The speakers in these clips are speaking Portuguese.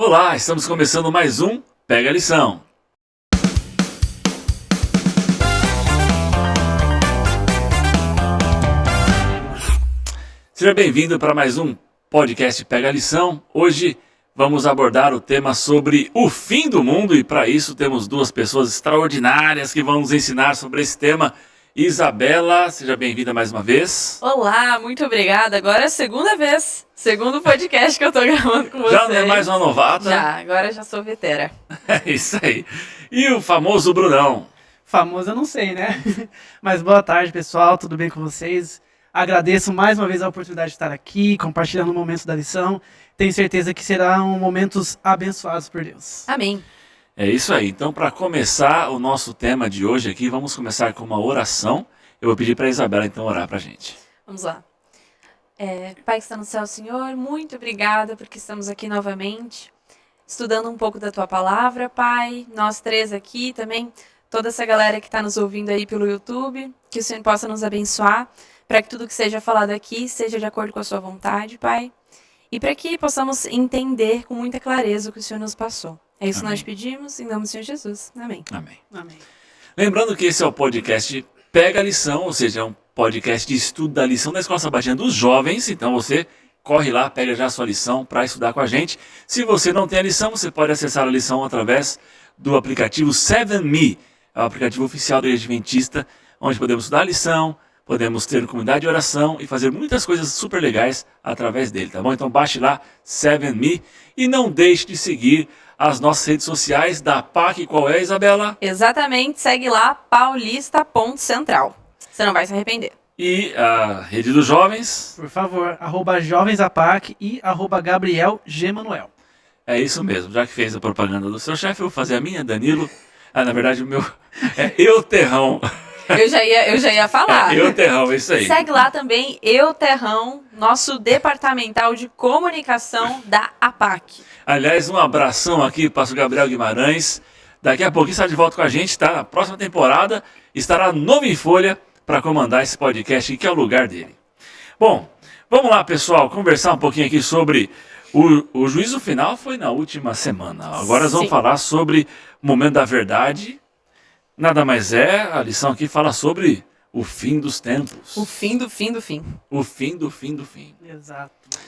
Olá, estamos começando mais um Pega a Lição. Seja bem-vindo para mais um podcast Pega a Lição. Hoje vamos abordar o tema sobre o fim do mundo e para isso temos duas pessoas extraordinárias que vão nos ensinar sobre esse tema. Isabela, seja bem-vinda mais uma vez. Olá, muito obrigada. Agora é a segunda vez, segundo podcast que eu tô gravando com vocês. Já não é mais uma novata? Já, agora já sou vetera. É isso aí. E o famoso Brunão. Famoso eu não sei, né? Mas boa tarde, pessoal, tudo bem com vocês? Agradeço mais uma vez a oportunidade de estar aqui, compartilhando o momento da lição. Tenho certeza que serão momentos abençoados por Deus. Amém. É isso aí. Então, para começar o nosso tema de hoje aqui, vamos começar com uma oração. Eu vou pedir para a Isabela, então, orar para a gente. Vamos lá. Pai que está no céu, Senhor, muito obrigada porque estamos aqui novamente, estudando um pouco da Tua Palavra, Pai. Nós três aqui também, toda essa galera que está nos ouvindo aí pelo YouTube, que o Senhor possa nos abençoar, para que tudo que seja falado aqui seja de acordo com a Sua vontade, Pai. E para que possamos entender com muita clareza o que o Senhor nos passou. É isso que nós pedimos, em nome do Senhor Jesus. Amém. Amém. Amém. Lembrando que esse é o podcast Pega a Lição, ou seja, é um podcast de estudo da lição da Escola Sabatina dos Jovens. Então você corre lá, pega já a sua lição para estudar com a gente. Se você não tem a lição, você pode acessar a lição através do aplicativo 7Me. É o aplicativo oficial da Igreja Adventista, onde podemos estudar a lição, podemos ter comunidade de oração e fazer muitas coisas super legais através dele, tá bom? Então baixe lá, 7Me, e não deixe de seguir as nossas redes sociais da PAC. Qual é, Isabela? Exatamente, segue lá, paulista.central. Você não vai se arrepender. E a Rede dos Jovens? Por favor, @jovensapac e @GabrielGmanuel. É isso mesmo, já que fez a propaganda do seu chefe, eu vou fazer a minha, Danilo. Na verdade o meu é Euterrão. Eu já ia falar. Euterrão, isso aí. Segue lá também, Euterrão, nosso departamental de comunicação da APAC. Aliás, um abração aqui para o pastor Gabriel Guimarães. Daqui a pouquinho está de volta com a gente, tá? Na próxima temporada estará novo em folha para comandar esse podcast, que é o lugar dele. Bom, vamos lá, pessoal, conversar um pouquinho aqui sobre o juízo final. Foi na última semana. Agora nós vamos falar sobre o momento da verdade. Nada mais é, a lição aqui fala sobre o fim dos tempos. O fim do fim do fim. O fim do fim do fim. Exato.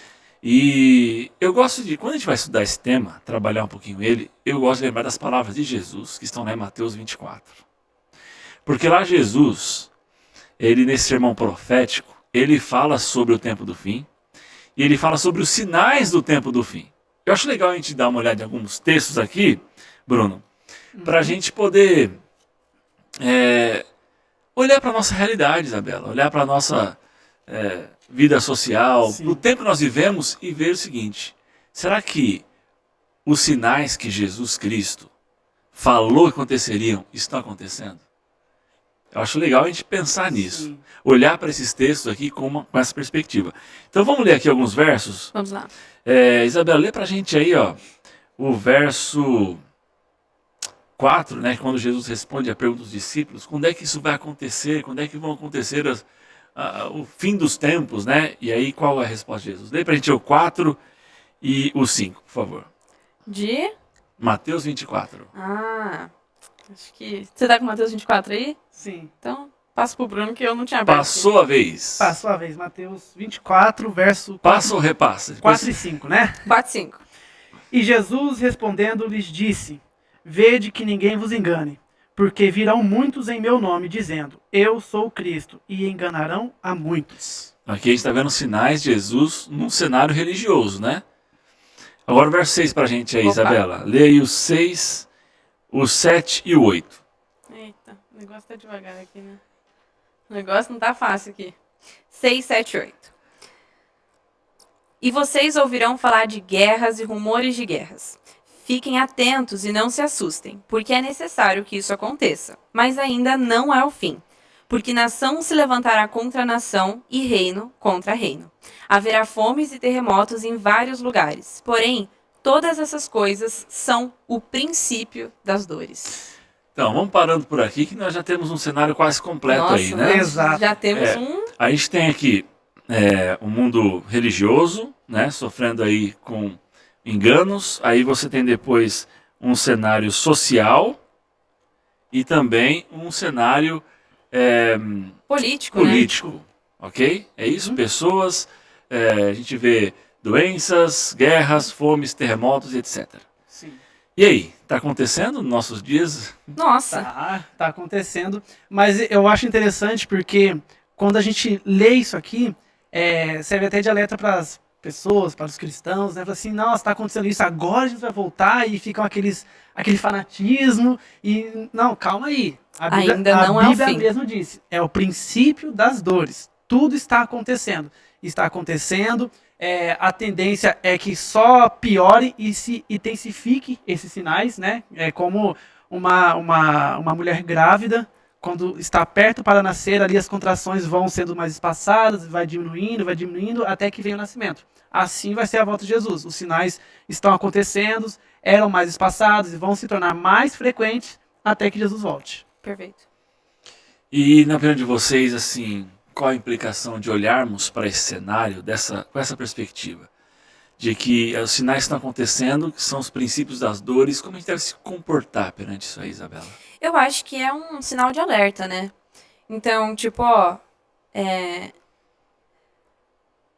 E eu gosto de, quando a gente vai estudar esse tema, trabalhar um pouquinho ele, eu gosto de lembrar das palavras de Jesus, que estão lá em Mateus 24. Porque lá Jesus, ele nesse sermão profético, ele fala sobre o tempo do fim, e ele fala sobre os sinais do tempo do fim. Eu acho legal a gente dar uma olhada em alguns textos aqui, Bruno, para a gente poder olhar para a nossa realidade, Isabela, olhar para a nossa vida social, para o tempo que nós vivemos e ver o seguinte: será que os sinais que Jesus Cristo falou que aconteceriam estão acontecendo? Eu acho legal a gente pensar nisso, olhar para esses textos aqui com essa perspectiva. Então vamos ler aqui alguns versos. Vamos lá. Isabela, lê para a gente aí, ó, o verso 4, né, quando Jesus responde a pergunta dos discípulos, quando é que isso vai acontecer, quando é que vão acontecer o fim dos tempos, né? E aí qual é a resposta de Jesus? Lê pra gente o 4 e o 5, por favor. De? Mateus 24. Acho que... Você tá com Mateus 24 aí? Sim. Então, passa pro Bruno que eu não tinha aberto. Passou a vez. Passou a vez, Mateus 24, verso 4, Passa ou repassa? 4 e 5, né? 4 e 5. E Jesus respondendo lhes disse: Vede que ninguém vos engane, porque virão muitos em meu nome, dizendo, eu sou o Cristo, e enganarão a muitos. Aqui a gente está vendo sinais de Jesus num cenário religioso, né? Agora o verso 6 pra gente aí, Isabela. Lê aí o 6, o 7 e o 8. Eita, o negócio tá devagar aqui, né? O negócio não tá fácil aqui. 6, 7, 8. E vocês ouvirão falar de guerras e rumores de guerras. Fiquem atentos e não se assustem, porque é necessário que isso aconteça. Mas ainda não é o fim. Porque nação se levantará contra nação e reino contra reino. Haverá fomes e terremotos em vários lugares. Porém, todas essas coisas são o princípio das dores. Então, vamos parando por aqui, que nós já temos um cenário quase completo aí, né? Exato. Já temos um... A gente tem aqui um mundo religioso, né, sofrendo aí com enganos, aí você tem depois um cenário social e também um cenário Político, político, ok? É isso, pessoas, a gente vê doenças, guerras, fomes, terremotos, etc. Sim. E aí, está acontecendo nos nossos dias? né? Nossa, Tá acontecendo. Mas eu acho interessante porque quando a gente lê isso aqui, serve até de alerta para as pessoas, para os cristãos, né? Fala assim, nossa, está acontecendo isso, agora a gente vai voltar e ficam aquele fanatismo. E não, calma aí. Ainda não é a o Bíblia fim. mesmo disse, é o princípio das dores. Tudo está acontecendo. Está acontecendo. A tendência é que só piore e se intensifique esses sinais, né? É como uma mulher grávida, quando está perto para nascer, ali as contrações vão sendo mais espaçadas, vai diminuindo, até que vem o nascimento. Assim vai ser a volta de Jesus. Os sinais estão acontecendo, eram mais espaçados e vão se tornar mais frequentes até que Jesus volte. perfeito. E na opinião de vocês, assim, qual a implicação de olharmos para esse cenário com essa perspectiva? De que os sinais estão acontecendo, que são os princípios das dores, como a gente deve se comportar perante isso aí, Isabela? Eu acho que é um sinal de alerta, né? Então, tipo, ó,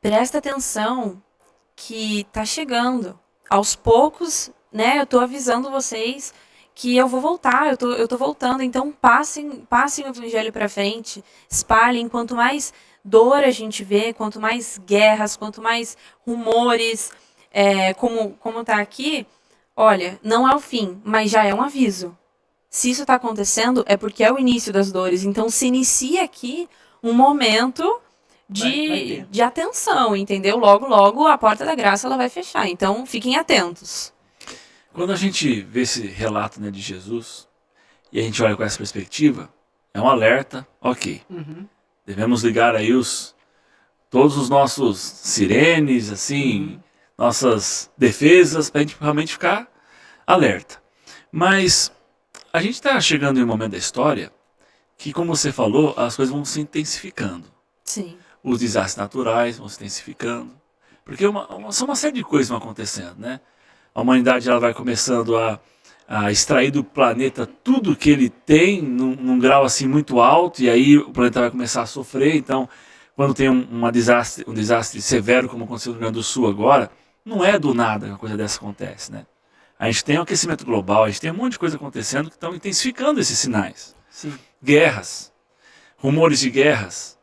presta atenção que tá chegando. Aos poucos, né? Eu tô avisando vocês que eu vou voltar, eu tô voltando. Então, passem o evangelho pra frente, espalhem. Quanto mais dor a gente vê, quanto mais guerras, quanto mais rumores, como tá aqui, olha, não é o fim, mas já é um aviso. Se isso está acontecendo, é porque é o início das dores. Então, se inicia aqui um momento Vai ter. de atenção, entendeu? Logo, logo, a porta da graça ela vai fechar. Então, fiquem atentos. Quando a gente vê esse relato, né, de Jesus, e a gente olha com essa perspectiva, é um alerta, ok. Uhum. Devemos ligar aí todos os nossos sirenes, assim, nossas defesas, para a gente realmente ficar alerta. Mas a gente está chegando em um momento da história que, como você falou, as coisas vão se intensificando. Sim. Os desastres naturais vão se intensificando. Porque são uma série de coisas que vão acontecendo, né? A humanidade ela vai começando a extrair do planeta tudo que ele tem num grau assim muito alto, e aí o planeta vai começar a sofrer. Então, quando tem um desastre severo, como aconteceu no Rio Grande do Sul agora, não é do nada que uma coisa dessa acontece, né? A gente tem um aquecimento global, a gente tem um monte de coisa acontecendo que estão intensificando esses sinais. Sim. Guerras, rumores de guerras.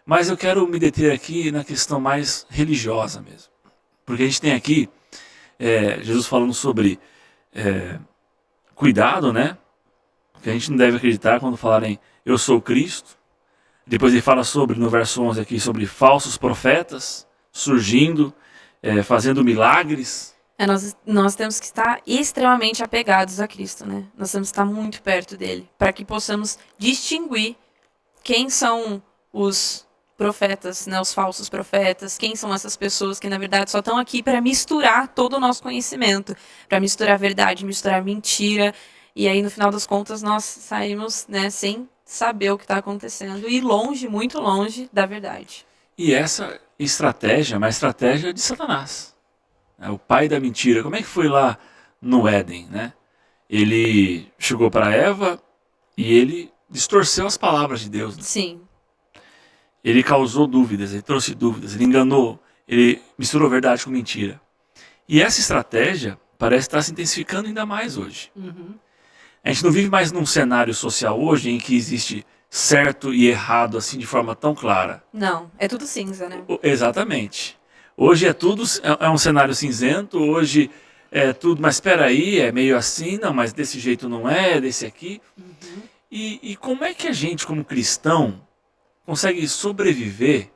Mas eu quero me deter aqui na questão mais religiosa mesmo. Porque a gente tem aqui Jesus falando sobre cuidado, né? Que a gente não deve acreditar quando falarem eu sou Cristo. Depois ele fala no verso 11 aqui, sobre falsos profetas surgindo, fazendo milagres. Nós temos que estar extremamente apegados a Cristo, né? Nós temos que estar muito perto dele, para que possamos distinguir quem são os profetas, né, os falsos profetas, quem são essas pessoas que na verdade só estão aqui para misturar todo o nosso conhecimento, para misturar verdade, misturar mentira, e aí no final das contas nós saímos, né, sem saber o que está acontecendo e longe, muito longe da verdade. E essa estratégia é uma estratégia de Satanás, né, o pai da mentira. Como é que foi lá no Éden, né? Ele chegou para Eva e ele distorceu as palavras de Deus, né? Sim. Ele causou dúvidas, ele trouxe dúvidas, ele enganou, ele misturou verdade com mentira. E essa estratégia parece estar se intensificando ainda mais hoje. Uhum. A gente não vive mais num cenário social hoje em que existe certo e errado assim de forma tão clara. Não, é tudo cinza, né? Exatamente. Hoje é um cenário cinzento, hoje é tudo, mas espera aí, é meio assim, não, mas desse jeito não é desse aqui. Uhum. E como é que a gente, como cristão, consegue sobreviver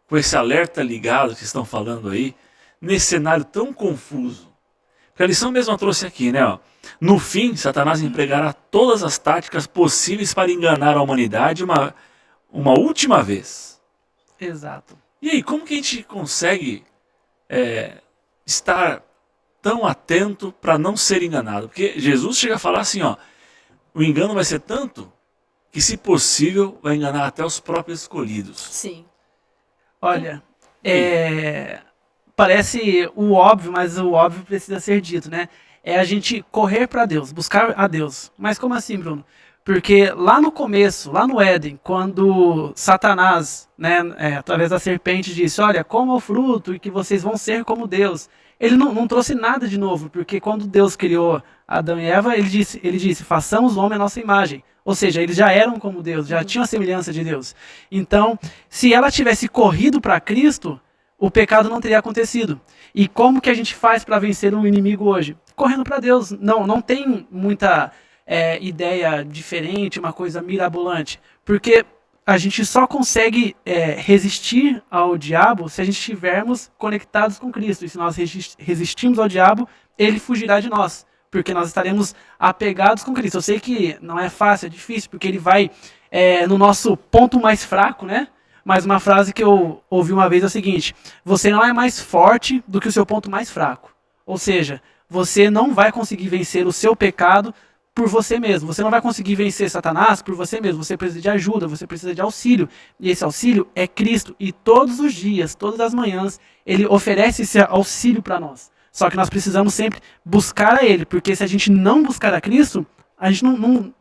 com esse alerta ligado que estão falando aí, nesse cenário tão confuso? Porque a lição mesmo trouxe aqui, né? Ó, no fim, Satanás empregará todas as táticas possíveis para enganar a humanidade uma última vez. Exato. E aí, como que a gente consegue estar tão atento para não ser enganado? Porque Jesus chega a falar assim, ó, o engano vai ser tanto que, se possível, vai enganar até os próprios escolhidos. Sim. Olha, parece o óbvio, mas o óbvio precisa ser dito, né? É a gente correr para Deus, buscar a Deus. Mas como assim, Bruno? Porque lá no começo, lá no Éden, quando Satanás, né, através da serpente, disse: olha, coma o fruto e que vocês vão ser como Deus. Ele não trouxe nada de novo, porque quando Deus criou Adão e Eva, ele disse: façamos o homem à nossa imagem. Ou seja, eles já eram como Deus, já tinham a semelhança de Deus. Então, se ela tivesse corrido para Cristo, o pecado não teria acontecido. E como que a gente faz para vencer um inimigo hoje? Correndo para Deus. Não tem muita ideia diferente, uma coisa mirabolante. Porque a gente só consegue resistir ao diabo se a gente estivermos conectados com Cristo. E se nós resistirmos ao diabo, ele fugirá de nós. Porque nós estaremos apegados com Cristo. Eu sei que não é fácil, é difícil, porque ele vai no nosso ponto mais fraco, né? Mas uma frase que eu ouvi uma vez é o seguinte: você não é mais forte do que o seu ponto mais fraco. Ou seja, você não vai conseguir vencer o seu pecado por você mesmo. Você não vai conseguir vencer Satanás por você mesmo. Você precisa de ajuda, você precisa de auxílio. E esse auxílio é Cristo. E todos os dias, todas as manhãs, ele oferece esse auxílio para nós. Só que nós precisamos sempre buscar a ele, porque se a gente não buscar a Cristo, a gente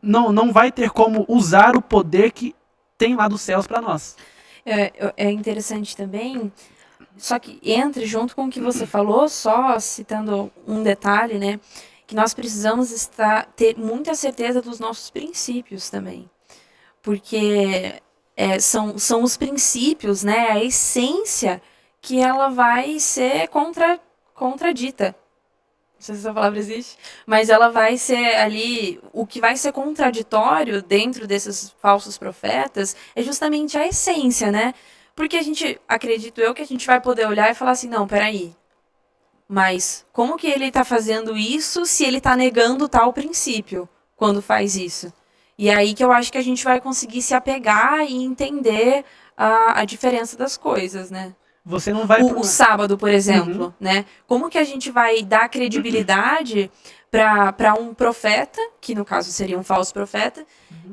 não vai ter como usar o poder que tem lá dos céus para nós. É interessante também, só que entra junto com o que você falou, só citando um detalhe, né? Que nós precisamos ter muita certeza dos nossos princípios também. Porque são os princípios, né? A essência que ela vai ser contradita. Não sei se essa palavra existe, mas ela vai ser ali, o que vai ser contraditório dentro desses falsos profetas é justamente a essência, né? Porque acredito eu, que a gente vai poder olhar e falar assim: não, peraí, mas como que ele está fazendo isso se ele está negando tal princípio quando faz isso? E aí que eu acho que a gente vai conseguir se apegar e entender a diferença das coisas, né? Você não vai... O sábado, por exemplo, né? Como que a gente vai dar credibilidade para um profeta, que no caso seria um falso profeta,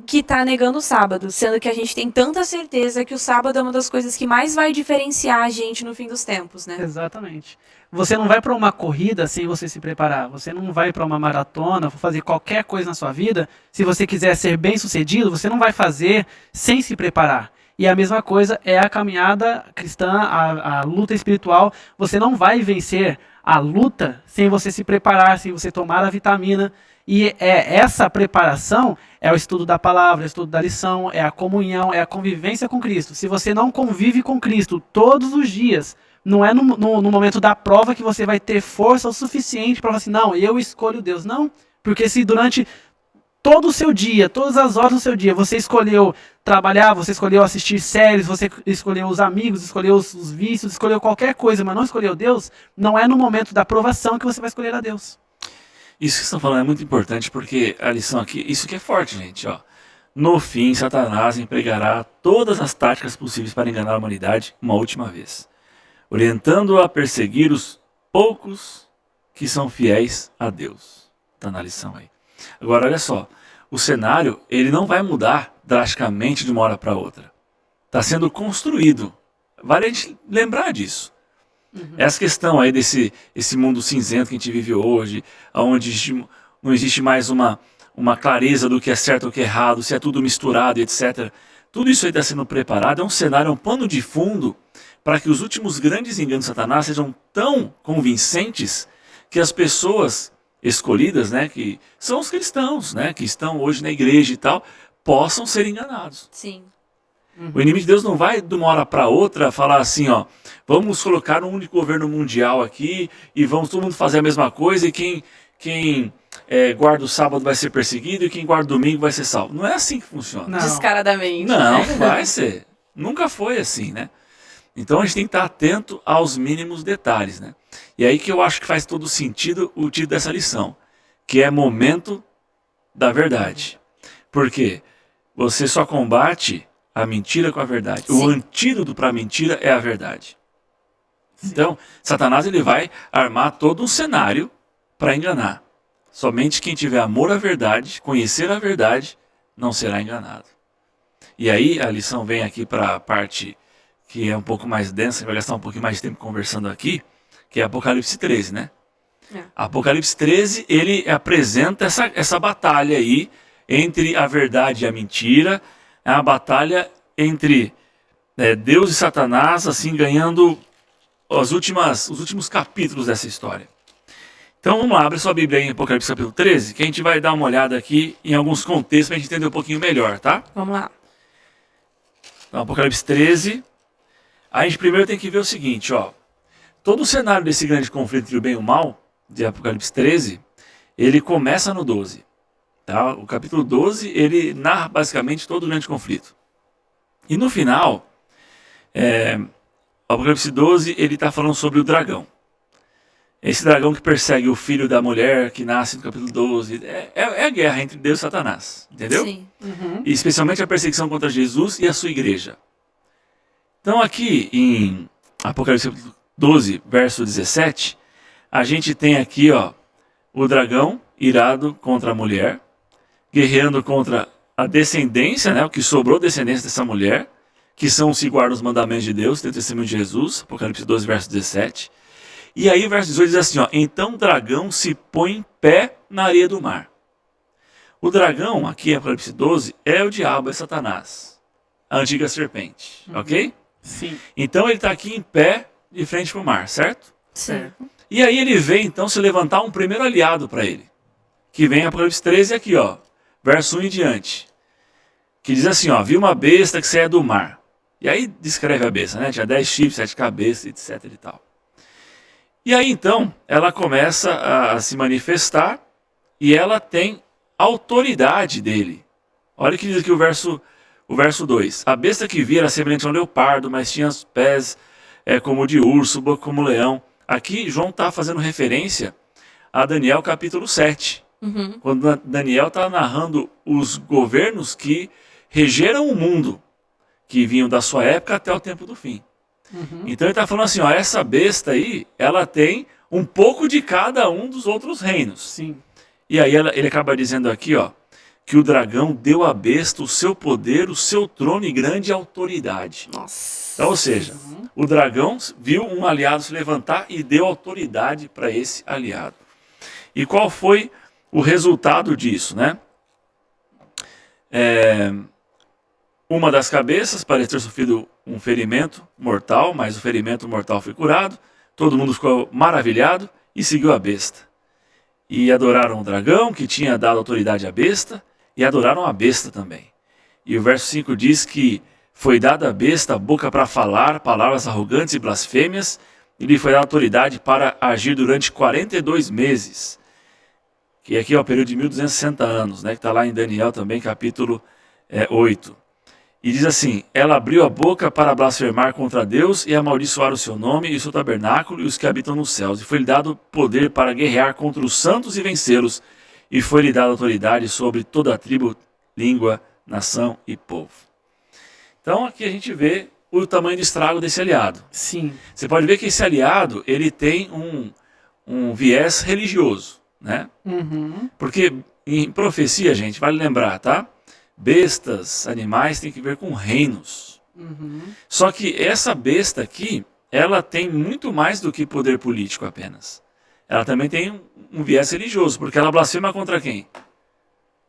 que está negando o sábado, sendo que a gente tem tanta certeza que o sábado é uma das coisas que mais vai diferenciar a gente no fim dos tempos, né? Exatamente. Você não vai para uma corrida sem você se preparar. Você não vai para uma maratona, fazer qualquer coisa na sua vida. Se você quiser ser bem sucedido, você não vai fazer sem se preparar. E a mesma coisa é a caminhada cristã, a luta espiritual. Você não vai vencer a luta sem você se preparar, sem você tomar a vitamina. E essa preparação é o estudo da palavra, é o estudo da lição, é a comunhão, é a convivência com Cristo. Se você não convive com Cristo todos os dias, não é no momento da prova que você vai ter força o suficiente para falar assim: não, eu escolho Deus. Não, porque se durante todo o seu dia, todas as horas do seu dia, você escolheu trabalhar, você escolheu assistir séries, você escolheu os amigos, escolheu os vícios, escolheu qualquer coisa, mas não escolheu Deus, não é no momento da provação que você vai escolher a Deus. Isso que vocês estão falando é muito importante, porque a lição aqui, isso que é forte, gente, ó. No fim, Satanás empregará todas as táticas possíveis para enganar a humanidade uma última vez, orientando-a a perseguir os poucos que são fiéis a Deus. Está na lição aí. Agora, olha só, o cenário ele não vai mudar drasticamente de uma hora para outra. Está sendo construído. Vale a gente lembrar disso. Essa questão aí esse mundo cinzento que a gente vive hoje, onde não existe mais uma clareza do que é certo e o que é errado, se é tudo misturado, etc. Tudo isso aí está sendo preparado, é um cenário, é um pano de fundo para que os últimos grandes enganos de Satanás sejam tão convincentes que as pessoas escolhidas, né, que são os cristãos, né, que estão hoje na igreja e tal, possam ser enganados. Sim. O inimigo de Deus não vai de uma hora para outra falar assim, ó, vamos colocar um único governo mundial aqui e vamos todo mundo fazer a mesma coisa e quem guarda o sábado vai ser perseguido e quem guarda o domingo vai ser salvo. Não é assim que funciona. Não. Descaradamente. Não, né? não vai ser. Nunca foi assim, né? Então a gente tem que estar atento aos mínimos detalhes, né? E aí que eu acho que faz todo sentido o título dessa lição, que é momento da verdade. Por quê? Você só combate a mentira com a verdade. Sim. O antídoto para a mentira é a verdade. Então, Satanás ele vai armar todo um cenário para enganar. Somente quem tiver amor à verdade, conhecer a verdade, não será enganado. E aí a lição vem aqui para a parte que é um pouco mais densa, vai gastar um pouquinho mais de tempo conversando aqui, que é Apocalipse 13, né? É. Apocalipse 13, ele apresenta essa batalha aí entre a verdade e a mentira, é uma batalha entre Deus e Satanás, assim, ganhando os últimos capítulos dessa história. Então vamos lá, abre sua Bíblia aí em Apocalipse capítulo 13, que a gente vai dar uma olhada aqui em alguns contextos para a gente entender um pouquinho melhor, tá? Vamos lá. Então, Apocalipse 13, a gente primeiro tem que ver o seguinte, ó. Todo o cenário desse grande conflito entre o bem e o mal, de Apocalipse 13, ele começa no 12. Tá? O capítulo 12, ele narra basicamente todo o grande conflito. E no final, o Apocalipse 12, ele está falando sobre o dragão. Esse dragão que persegue o filho da mulher que nasce no capítulo 12. É a guerra entre Deus e Satanás, entendeu? Sim. E especialmente a perseguição contra Jesus e a sua igreja. Então aqui em Apocalipse 12, verso 17, a gente tem aqui, ó, o dragão irado contra a mulher, guerreando contra a descendência, né, o que sobrou descendência dessa mulher, que são os que guardam os mandamentos de Deus, tem o testemunho de Jesus, Apocalipse 12, verso 17. E aí o verso 18 diz assim, ó, então o dragão se põe em pé na areia do mar. O dragão, aqui em Apocalipse 12, é o diabo, é Satanás, a antiga serpente, ok? Sim. Então ele está aqui em pé, de frente para o mar, certo? Sim. E aí ele vê então se levantar um primeiro aliado para ele, que vem em Apocalipse 13 aqui, ó, verso 1 em diante, que diz assim, ó, vi uma besta que saía do mar. E aí descreve a besta, né? Tinha 10 chifres, 7 cabeças, etc e tal. E aí então ela começa a se manifestar e ela tem autoridade dele. Olha o que diz aqui o verso 2. A besta que vi era semelhante a um leopardo, mas tinha os pés como de urso, boca como leão. Aqui João está fazendo referência a Daniel capítulo 7. Uhum. Quando Daniel está narrando os governos que regeram o mundo, que vinham da sua época até o tempo do fim. Uhum. Então ele está falando assim, ó, essa besta aí, ela tem um pouco de cada um dos outros reinos. Sim. E aí ele acaba dizendo aqui, ó, que o dragão deu à besta o seu poder, o seu trono e grande autoridade. Nossa. Então, ou seja, o dragão viu um aliado se levantar e deu autoridade para esse aliado. E qual foi o resultado disso, né? Uma das cabeças parece ter sofrido um ferimento mortal, mas o ferimento mortal foi curado. Todo mundo ficou maravilhado e seguiu a besta. E adoraram o dragão, que tinha dado autoridade à besta, e adoraram a besta também. E o verso 5 diz que foi dada à besta a boca para falar palavras arrogantes e blasfêmias, e lhe foi dada autoridade para agir durante 42 meses. Que aqui é o período de 1260 anos, né, que está lá em Daniel também, capítulo 8. E diz assim, ela abriu a boca para blasfemar contra Deus e amaldiçoar o seu nome e o seu tabernáculo e os que habitam nos céus. E foi-lhe dado poder para guerrear contra os santos e vencê-los. E foi-lhe dada autoridade sobre toda a tribo, língua, nação e povo. Então aqui a gente vê o tamanho do estrago desse aliado. Sim. Você pode ver que esse aliado, ele tem um viés religioso, né? Uhum. Porque em profecia, gente, vale lembrar, tá? Bestas, animais, tem que ver com reinos. Uhum. Só que essa besta aqui, ela tem muito mais do que poder político apenas. Ela também tem um viés religioso, porque ela blasfema contra quem?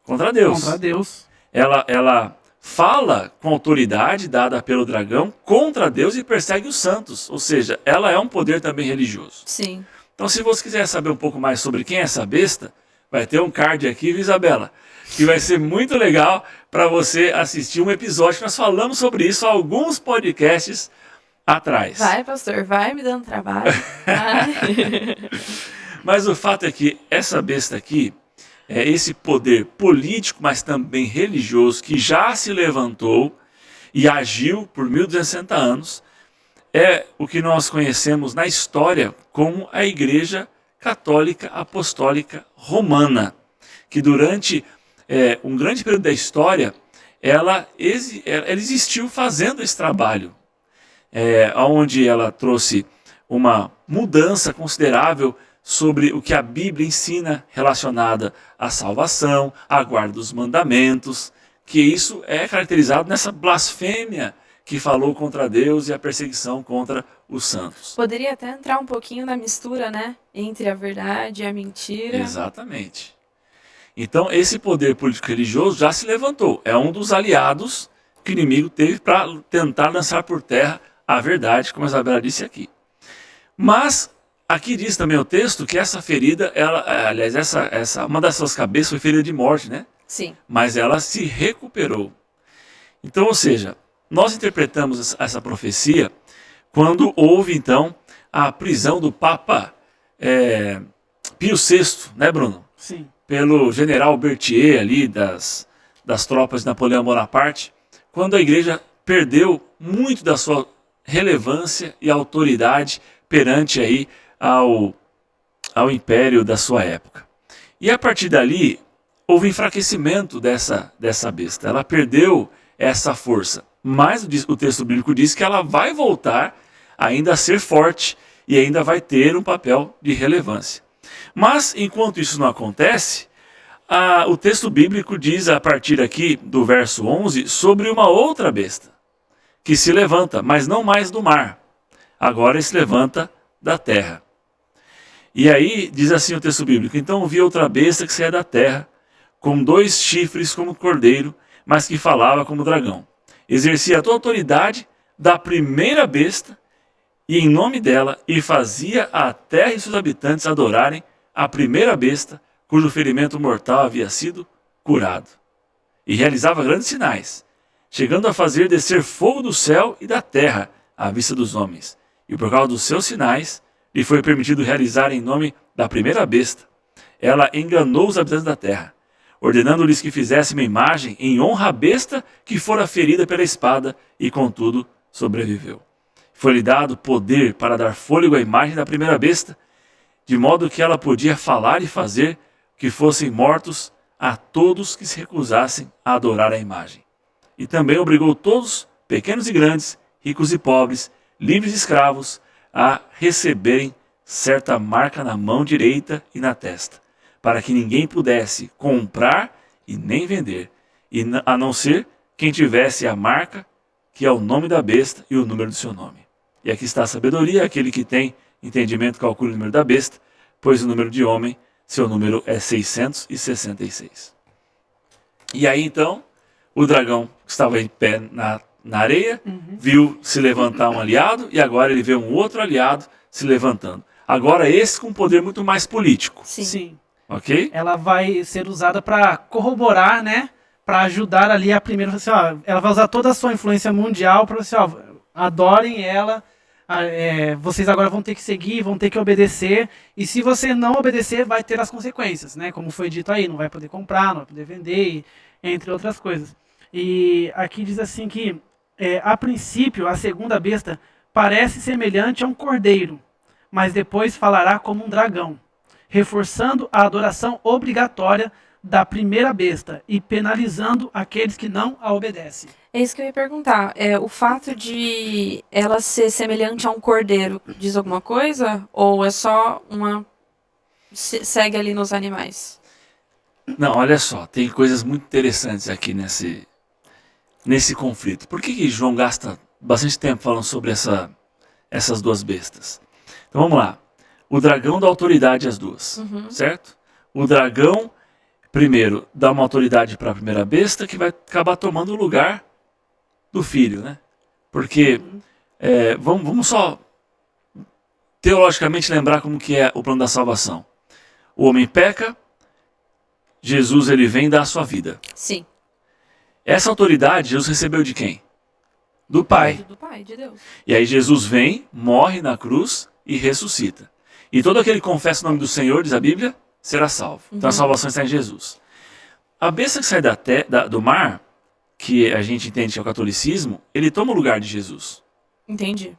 Contra Deus. Contra Deus. Ela fala com autoridade dada pelo dragão contra Deus e persegue os santos. Ou seja, ela é um poder também religioso. Sim. Então, se você quiser saber um pouco mais sobre quem é essa besta, vai ter um card aqui, viu, Isabela? Que vai ser muito legal para você assistir um episódio que nós falamos sobre isso há alguns podcasts atrás. Vai, pastor, vai me dando trabalho. Vai. Mas o fato é que essa besta aqui, esse poder político, mas também religioso, que já se levantou e agiu por 1260 anos, é o que nós conhecemos na história como a Igreja Católica Apostólica Romana, que durante um grande período da história, ela existiu fazendo esse trabalho, onde ela trouxe uma mudança considerável sobre o que a Bíblia ensina relacionada à salvação, à guarda dos mandamentos, que isso é caracterizado nessa blasfêmia que falou contra Deus e a perseguição contra os santos. Poderia até entrar um pouquinho na mistura, né? Entre a verdade e a mentira. Exatamente. Então, esse poder político-religioso já se levantou. É um dos aliados que o inimigo teve para tentar lançar por terra a verdade, como a Isabela disse aqui. Mas, aqui diz também o texto que essa ferida, aliás, uma das suas cabeças foi ferida de morte, né? Sim. Mas ela se recuperou. Então, ou seja, nós interpretamos essa profecia quando houve, então, a prisão do Papa Pio VI, né, Bruno? Sim. Pelo general Berthier ali das tropas de Napoleão Bonaparte, quando a igreja perdeu muito da sua relevância e autoridade perante aí ao império da sua época. E a partir dali, houve enfraquecimento dessa besta. Ela perdeu essa força. Mas o texto bíblico diz que ela vai voltar ainda a ser forte e ainda vai ter um papel de relevância. Mas, enquanto isso não acontece, o texto bíblico diz, a partir aqui do verso 11, sobre uma outra besta, que se levanta, mas não mais do mar. Agora se levanta da terra. E aí, diz assim o texto bíblico, então vi outra besta que saía da terra, com 2 chifres como cordeiro, mas que falava como dragão. Exercia toda a autoridade da primeira besta, e em nome dela, e fazia a terra e seus habitantes adorarem a primeira besta, cujo ferimento mortal havia sido curado. E realizava grandes sinais, chegando a fazer descer fogo do céu e da terra à vista dos homens. E por causa dos seus sinais, lhe foi permitido realizar em nome da primeira besta. Ela enganou os habitantes da terra, ordenando-lhes que fizessem uma imagem em honra à besta que fora ferida pela espada e, contudo, sobreviveu. Foi-lhe dado poder para dar fôlego à imagem da primeira besta, de modo que ela podia falar e fazer que fossem mortos a todos que se recusassem a adorar a imagem. E também obrigou todos, pequenos e grandes, ricos e pobres, livres e escravos, a receberem certa marca na mão direita e na testa, para que ninguém pudesse comprar e nem vender, a não ser quem tivesse a marca, que é o nome da besta e o número do seu nome. E aqui está a sabedoria, aquele que tem entendimento calcula o número da besta, pois o número de homem, seu número é 666. E aí então, o dragão que estava em pé na areia, viu se levantar um aliado, e agora ele vê um outro aliado se levantando. Agora esse com um poder muito mais político. Sim. Ok? Ela vai ser usada para corroborar, né? Para ajudar ali a primeira. Assim, ó, ela vai usar toda a sua influência mundial para assim, ó, adorem ela. Vocês agora vão ter que seguir, vão ter que obedecer. E se você não obedecer, vai ter as consequências, né? Como foi dito aí, não vai poder comprar, não vai poder vender, entre outras coisas. E aqui diz assim que, a princípio, a segunda besta parece semelhante a um cordeiro, mas depois falará como um dragão, reforçando a adoração obrigatória da primeira besta e penalizando aqueles que não a obedecem. É isso que eu ia perguntar. O fato de ela ser semelhante a um cordeiro diz alguma coisa? Ou é só segue ali nos animais? Não, olha só, tem coisas muito interessantes aqui nesse conflito. Por que João gasta bastante tempo falando sobre essas duas bestas? Então vamos lá. O dragão dá autoridade às duas, certo? O dragão, primeiro, dá uma autoridade para a primeira besta que vai acabar tomando o lugar do filho, né? Porque, vamos só teologicamente lembrar como que é o plano da salvação. O homem peca, Jesus ele vem dar a sua vida. Sim. Essa autoridade Jesus recebeu de quem? Do Pai. Do Pai, de Deus. E aí Jesus vem, morre na cruz e ressuscita. E todo aquele que confessa o nome do Senhor, diz a Bíblia, será salvo. Então a salvação está em Jesus. A besta que sai do mar, que a gente entende que é o catolicismo, ele toma o lugar de Jesus. Entendi.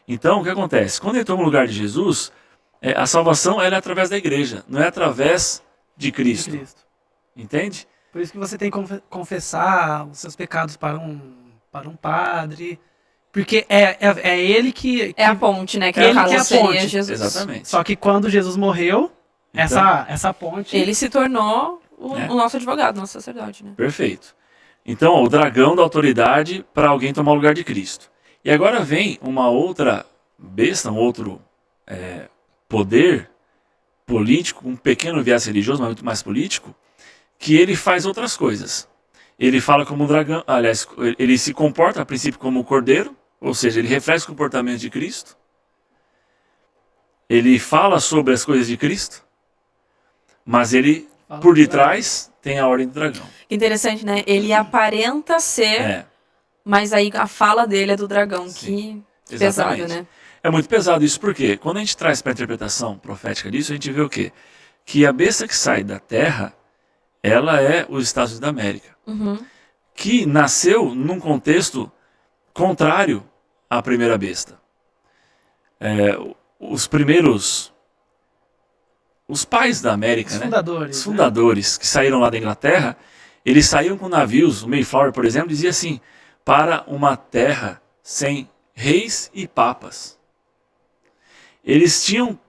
Então o que acontece? Quando ele toma o lugar de Jesus, a salvação ela é através da igreja, não é através de Cristo. Entende? Por isso que você tem que confessar os seus pecados para um padre. Porque é ele que... É a ponte, né? Que ele no que é a caso seria ponte. Jesus. Exatamente. Só que quando Jesus morreu, Então, essa ponte... Ele se tornou o nosso advogado, nosso sacerdote, né? Perfeito. Então, o dragão dá autoridade para alguém tomar o lugar de Cristo. E agora vem uma outra besta, um outro poder político, um pequeno viés religioso, mas muito mais político, que ele faz outras coisas. Ele fala como um dragão, aliás, ele se comporta a princípio como um cordeiro, ou seja, ele reflete o comportamento de Cristo. Ele fala sobre as coisas de Cristo, mas ele, por detrás, tem a ordem do dragão. Interessante, né? Ele aparenta ser, mas aí a fala dele é do dragão. Sim, que pesado, né? É muito pesado isso, porque quando a gente traz para a interpretação profética disso, a gente vê o quê? Que a besta que sai da terra, ela é os Estados Unidos da América. Uhum. Que nasceu num contexto contrário à primeira besta. Os pais da América, Os né? fundadores. Os fundadores que saíram lá da Inglaterra, eles saíram com navios, o Mayflower, por exemplo, dizia assim, para uma terra sem reis e papas. Eles tinham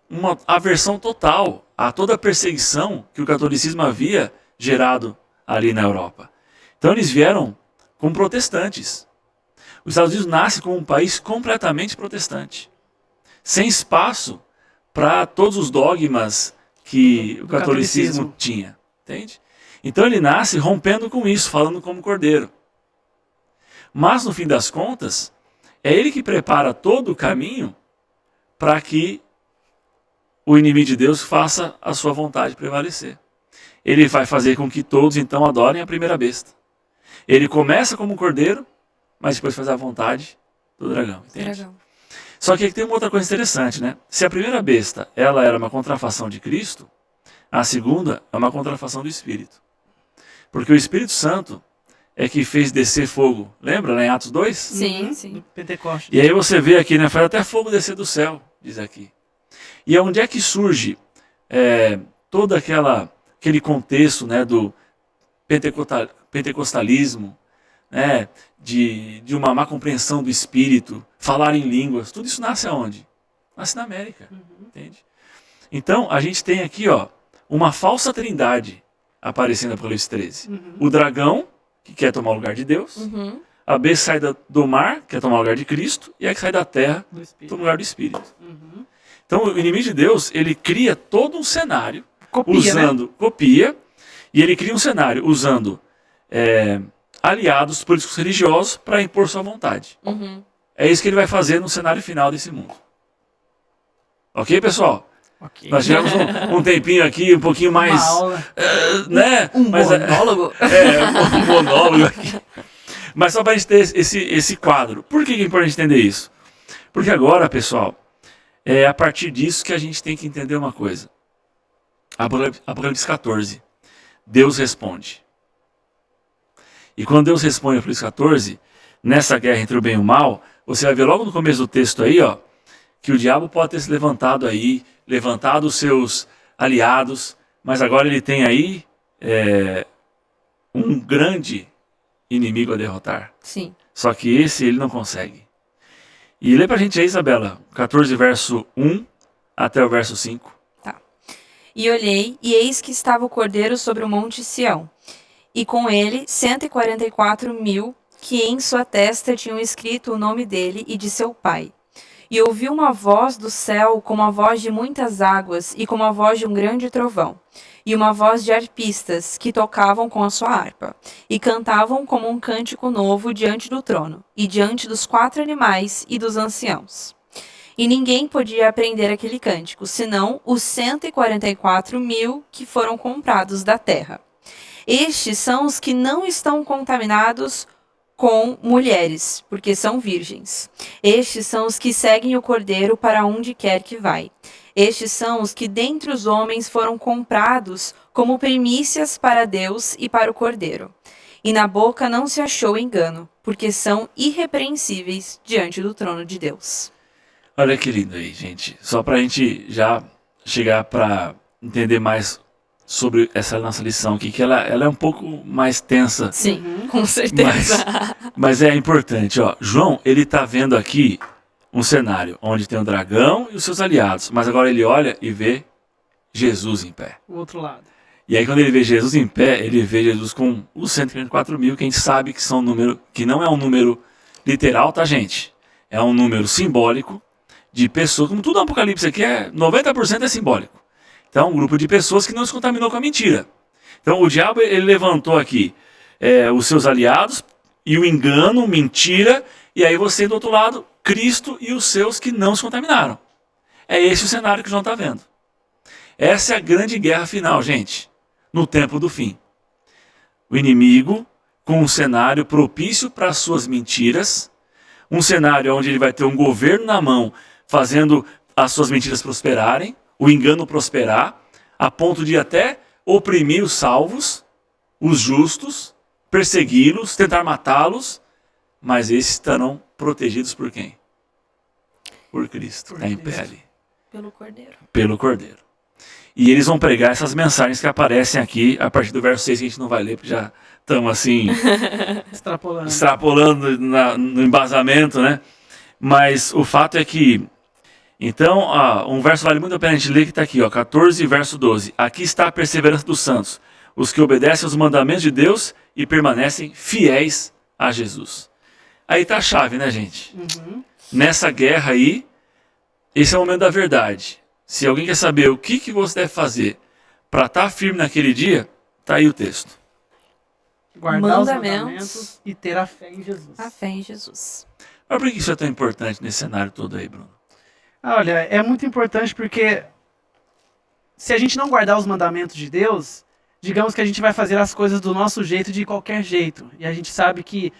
uma aversão total a toda a perseguição que o catolicismo havia gerado ali na Europa. Então eles vieram como protestantes. Os Estados Unidos nasce como um país completamente protestante, sem espaço para todos os dogmas que o catolicismo tinha, entende? Então ele nasce rompendo com isso, falando como cordeiro. Mas no fim das contas, é ele que prepara todo o caminho para que o inimigo de Deus faça a sua vontade prevalecer. Ele vai fazer com que todos então adorem a primeira besta. Ele começa como um cordeiro, mas depois faz a vontade do dragão, entende? Dragão. Só que aqui tem uma outra coisa interessante, né? Se a primeira besta ela era uma contrafação de Cristo, a segunda é uma contrafação do Espírito. Porque o Espírito Santo é que fez descer fogo. Lembra lá em Atos 2? Sim, sim. Do Pentecostes. E aí você vê aqui, né? Faz até fogo descer do céu, diz aqui. E onde é que surge todo aquele contexto, né, do pentecostalismo, né, de uma má compreensão do Espírito, falar em línguas, tudo isso nasce aonde? Nasce na América, entende? Então, a gente tem aqui, ó, uma falsa trindade aparecendo no Apocalipse 13. O dragão, que quer tomar o lugar de Deus, Uhum. a besta sai do mar, que quer tomar o lugar de Cristo, e a que sai da terra, Do Espírito. toma o lugar do Espírito. Então, o inimigo de Deus, ele cria todo um cenário, copia, e ele cria um cenário usando aliados políticos religiosos para impor sua vontade. Uhum. É isso que ele vai fazer no cenário final desse mundo. Ok, pessoal? Ok. Nós tivemos um tempinho aqui, um pouquinho mais... Uma aula. né? Mas, monólogo? um monólogo aqui. Mas só para a gente ter esse quadro. Por que é importante entender isso? Porque agora, pessoal, é a partir disso que a gente tem que entender uma coisa. Apocalipse 14. Deus responde. E quando Deus responde em Apocalipse 14, nessa guerra entre o bem e o mal, você vai ver logo no começo do texto aí, ó, que o diabo pode ter se levantado aí, levantado os seus aliados, mas agora ele tem aí um grande inimigo a derrotar. Sim. Só que esse ele não consegue. E lê pra gente aí, Isabela, 14 verso 1 até o verso 5. E olhei, e eis que estava o cordeiro sobre o monte Sião, e com ele 144.000, que em sua testa tinham escrito o nome dele e de seu pai. E ouvi uma voz do céu como a voz de muitas águas e como a voz de um grande trovão, e uma voz de arpistas que tocavam com a sua harpa, e cantavam como um cântico novo diante do trono, e diante dos 4 animais e dos anciãos. E ninguém podia aprender aquele cântico, senão os 144.000 que foram comprados da terra. Estes são os que não estão contaminados com mulheres, porque são virgens. Estes são os que seguem o cordeiro para onde quer que vai. Estes são os que dentre os homens foram comprados como primícias para Deus e para o cordeiro. E na boca não se achou engano, porque são irrepreensíveis diante do trono de Deus. Olha que lindo aí, gente. Só pra gente já chegar para entender mais sobre essa nossa lição aqui, que ela é um pouco mais tensa. Sim, com certeza. Mas é importante, ó. João, ele tá vendo aqui um cenário onde tem o dragão e os seus aliados, mas agora ele olha e vê Jesus em pé. O outro lado. E aí quando ele vê Jesus em pé, ele vê Jesus com os 144.000, que a gente sabe que são um número, que não é um número literal, tá, gente? É um número simbólico, de pessoas, como tudo no Apocalipse aqui, 90% é simbólico. Então, um grupo de pessoas que não se contaminou com a mentira. Então, o diabo ele levantou aqui os seus aliados e o engano, mentira, e aí você do outro lado, Cristo e os seus que não se contaminaram. É esse o cenário que João está vendo. Essa é a grande guerra final, gente, no tempo do fim. O inimigo com um cenário propício para as suas mentiras, um cenário onde ele vai ter um governo na mão fazendo as suas mentiras prosperarem, o engano prosperar, a ponto de até oprimir os salvos, os justos, persegui-los, tentar matá-los, mas esses estarão protegidos por quem? Por Cristo, Por em Cristo. pele, Pelo Cordeiro. pelo Cordeiro. E eles vão pregar essas mensagens que aparecem aqui, a partir do verso 6, que a gente não vai ler, porque já estamos assim, Extrapolando. extrapolando no embasamento, né? Mas o fato é que, então, um verso vale muito a pena a gente ler, que está aqui, 14, verso 12. Aqui está a perseverança dos santos, os que obedecem aos mandamentos de Deus e permanecem fiéis a Jesus. Aí está a chave, né, gente? Uhum. Nessa guerra aí, esse é o momento da verdade. Se alguém quer saber o que você deve fazer para estar firme naquele dia, tá aí o texto. Guardar os Mandamentos. mandamentos e ter a fé em Jesus. A fé em Jesus. Mas por que isso é tão importante nesse cenário todo aí, Bruno? Olha, é muito importante porque se a gente não guardar os mandamentos de Deus, digamos que a gente vai fazer as coisas do nosso jeito, de qualquer jeito. E a gente sabe que